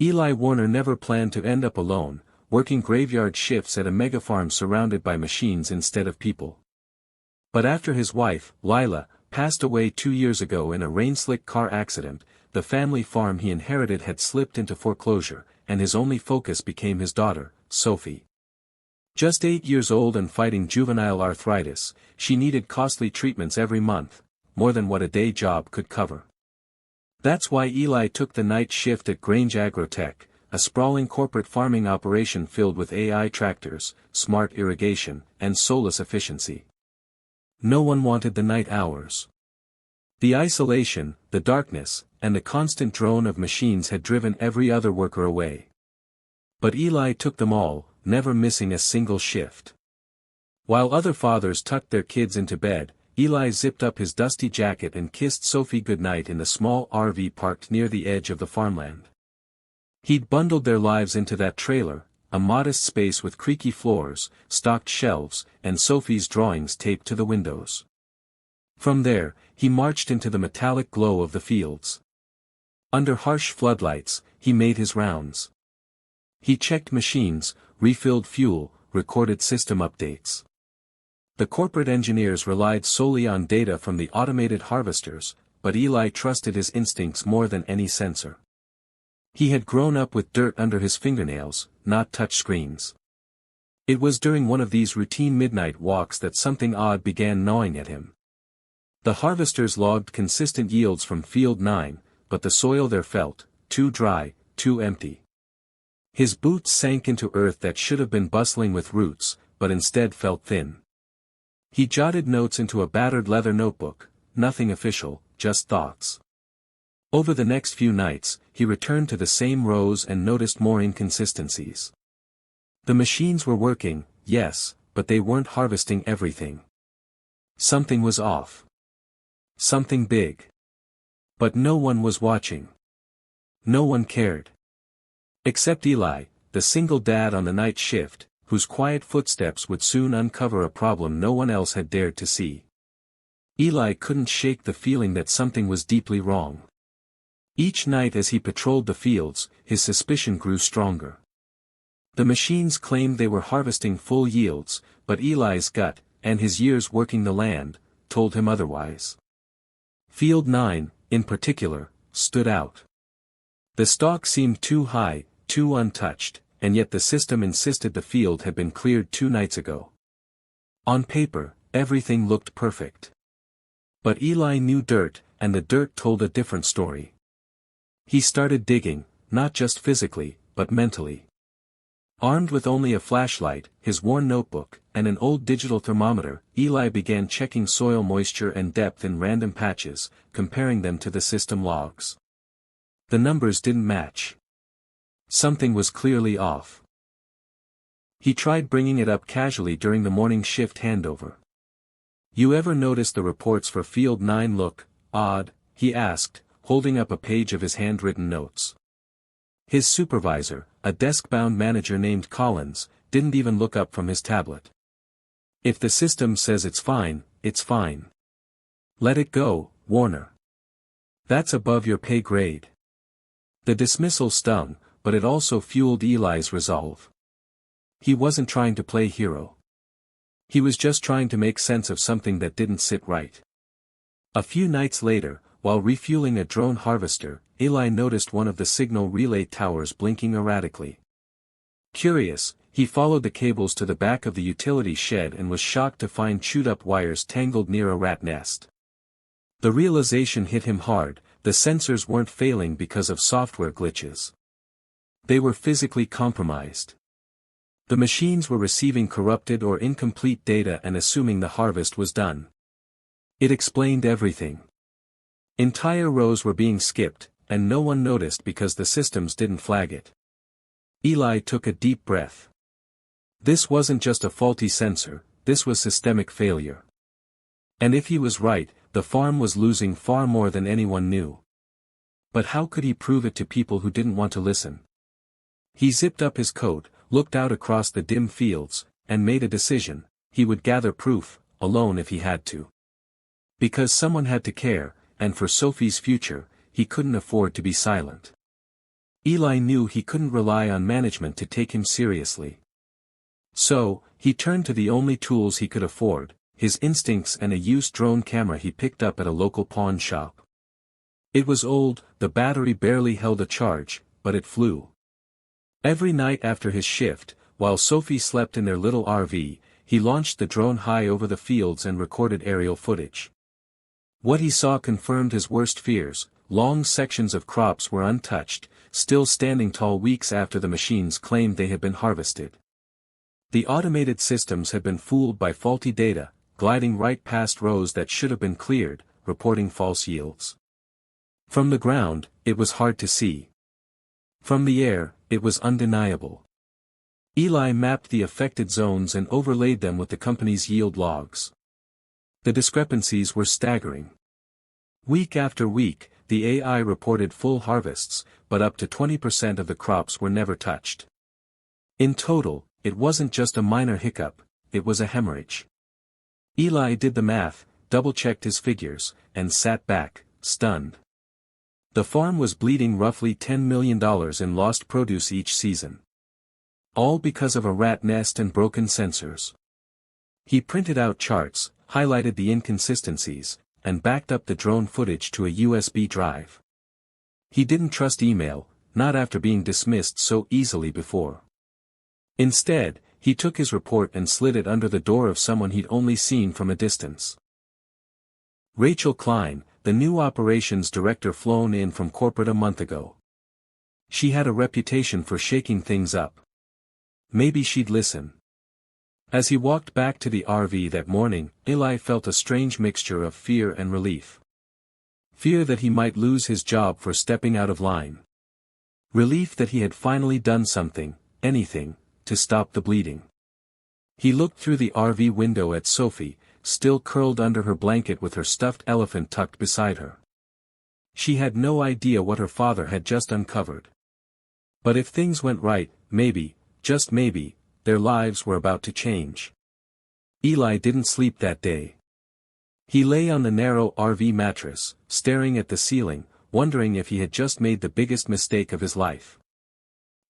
Eli Warner never planned to end up alone, working graveyard shifts at a megafarm surrounded by machines instead of people. But after his wife, Lila, passed away 2 years ago in a rain-slick car accident, the family farm he inherited had slipped into foreclosure, and his only focus became his daughter, Sophie. Just 8 years old and fighting juvenile arthritis, she needed costly treatments every month, more than what a day job could cover. That's why Eli took the night shift at Grange Agrotech, a sprawling corporate farming operation filled with AI tractors, smart irrigation, and soulless efficiency. No one wanted the night hours. The isolation, the darkness, and the constant drone of machines had driven every other worker away. But Eli took them all, never missing a single shift. While other fathers tucked their kids into bed, Eli zipped up his dusty jacket and kissed Sophie goodnight in the small RV parked near the edge of the farmland. He'd bundled their lives into that trailer, a modest space with creaky floors, stocked shelves, and Sophie's drawings taped to the windows. From there, he marched into the metallic glow of the fields. Under harsh floodlights, he made his rounds. He checked machines, refilled fuel, recorded system updates. The corporate engineers relied solely on data from the automated harvesters, but Eli trusted his instincts more than any sensor. He had grown up with dirt under his fingernails, not touchscreens. It was during one of these routine midnight walks that something odd began gnawing at him. The harvesters logged consistent yields from Field 9, but the soil there felt too dry, too empty. His boots sank into earth that should have been bustling with roots, but instead felt thin. He jotted notes into a battered leather notebook, nothing official, just thoughts. Over the next few nights, he returned to the same rows and noticed more inconsistencies. The machines were working, yes, but they weren't harvesting everything. Something was off. Something big. But no one was watching. No one cared. Except Eli, the single dad on the night shift, whose quiet footsteps would soon uncover a problem no one else had dared to see. Eli couldn't shake the feeling that something was deeply wrong. Each night as he patrolled the fields, his suspicion grew stronger. The machines claimed they were harvesting full yields, but Eli's gut, and his years working the land, told him otherwise. Field 9, in particular, stood out. The stalk seemed too high, too untouched, and yet the system insisted the field had been cleared 2 nights ago. On paper, everything looked perfect. But Eli knew dirt, and the dirt told a different story. He started digging, not just physically, but mentally. Armed with only a flashlight, his worn notebook, and an old digital thermometer, Eli began checking soil moisture and depth in random patches, comparing them to the system logs. The numbers didn't match. Something was clearly off. He tried bringing it up casually during the morning shift handover. "You ever notice the reports for Field 9 look odd?" he asked, holding up a page of his handwritten notes. His supervisor, a desk-bound manager named Collins, didn't even look up from his tablet. "If the system says it's fine, it's fine. Let it go, Warner. That's above your pay grade." The dismissal stung, but it also fueled Eli's resolve. He wasn't trying to play hero. He was just trying to make sense of something that didn't sit right. A few nights later, while refueling a drone harvester, Eli noticed one of the signal relay towers blinking erratically. Curious, he followed the cables to the back of the utility shed and was shocked to find chewed-up wires tangled near a rat nest. The realization hit him hard: the sensors weren't failing because of software glitches. They were physically compromised. The machines were receiving corrupted or incomplete data and assuming the harvest was done. It explained everything. Entire rows were being skipped, and no one noticed because the systems didn't flag it. Eli took a deep breath. This wasn't just a faulty sensor, this was systemic failure. And if he was right, the farm was losing far more than anyone knew. But how could he prove it to people who didn't want to listen? He zipped up his coat, looked out across the dim fields, and made a decision: he would gather proof, alone if he had to. Because someone had to care, and for Sophie's future, he couldn't afford to be silent. Eli knew he couldn't rely on management to take him seriously. So, he turned to the only tools he could afford, his instincts and a used drone camera he picked up at a local pawn shop. It was old, the battery barely held a charge, but it flew. Every night after his shift, while Sophie slept in their little RV, he launched the drone high over the fields and recorded aerial footage. What he saw confirmed his worst fears. Long sections of crops were untouched, still standing tall weeks after the machines claimed they had been harvested. The automated systems had been fooled by faulty data, gliding right past rows that should have been cleared, reporting false yields. From the ground, it was hard to see. From the air, it was undeniable. Eli mapped the affected zones and overlaid them with the company's yield logs. The discrepancies were staggering. Week after week, the AI reported full harvests, but up to 20% of the crops were never touched. In total, it wasn't just a minor hiccup, it was a hemorrhage. Eli did the math, double-checked his figures, and sat back, stunned. The farm was bleeding roughly $10 million in lost produce each season. All because of a rat nest and broken sensors. He printed out charts, highlighted the inconsistencies, and backed up the drone footage to a USB drive. He didn't trust email, not after being dismissed so easily before. Instead, he took his report and slid it under the door of someone he'd only seen from a distance. Rachel Klein, the new operations director flown in from corporate a month ago. She had a reputation for shaking things up. Maybe she'd listen. As he walked back to the RV that morning, Eli felt a strange mixture of fear and relief. Fear that he might lose his job for stepping out of line. Relief that he had finally done something, anything, to stop the bleeding. He looked through the RV window at Sophie, still curled under her blanket with her stuffed elephant tucked beside her. She had no idea what her father had just uncovered. But if things went right, maybe, just maybe, their lives were about to change. Eli didn't sleep that day. He lay on the narrow RV mattress, staring at the ceiling, wondering if he had just made the biggest mistake of his life.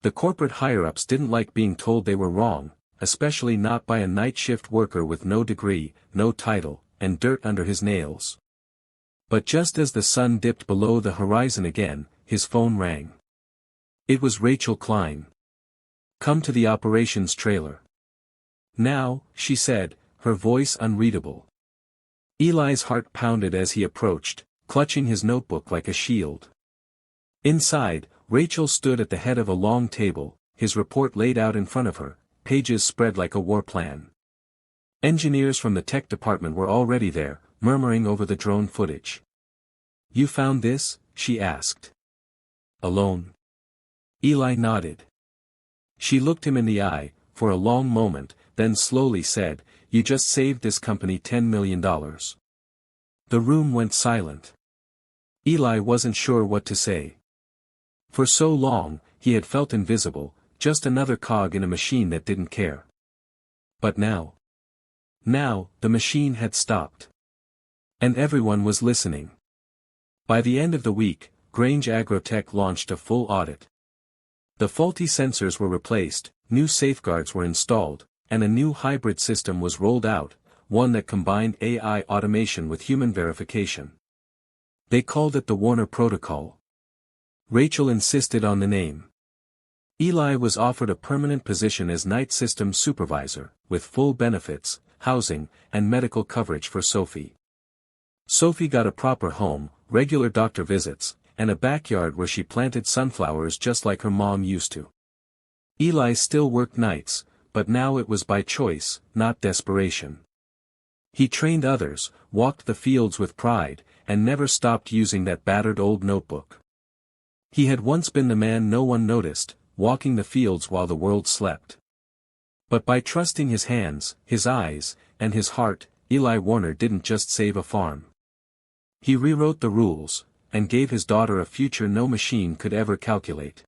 The corporate higher-ups didn't like being told they were wrong, especially not by a night shift worker with no degree, no title, and dirt under his nails. But just as the sun dipped below the horizon again, his phone rang. It was Rachel Klein. "Come to the operations trailer." "Now," she said, her voice unreadable. Eli's heart pounded as he approached, clutching his notebook like a shield. Inside, Rachel stood at the head of a long table, his report laid out in front of her, pages spread like a war plan. Engineers from the tech department were already there, murmuring over the drone footage. "You found this?" she asked. "Alone?" Eli nodded. She looked him in the eye, for a long moment, then slowly said, "You just saved this company $10 million. The room went silent. Eli wasn't sure what to say. For so long, he had felt invisible, just another cog in a machine that didn't care. But now, the machine had stopped. And everyone was listening. By the end of the week, Grange Agrotech launched a full audit. The faulty sensors were replaced, new safeguards were installed, and a new hybrid system was rolled out, one that combined AI automation with human verification. They called it the Warner Protocol. Rachel insisted on the name. Eli was offered a permanent position as night systems supervisor, with full benefits, housing, and medical coverage for Sophie. Sophie got a proper home, regular doctor visits, and a backyard where she planted sunflowers just like her mom used to. Eli still worked nights, but now it was by choice, not desperation. He trained others, walked the fields with pride, and never stopped using that battered old notebook. He had once been the man no one noticed, walking the fields while the world slept. But by trusting his hands, his eyes, and his heart, Eli Warner didn't just save a farm. He rewrote the rules, and gave his daughter a future no machine could ever calculate.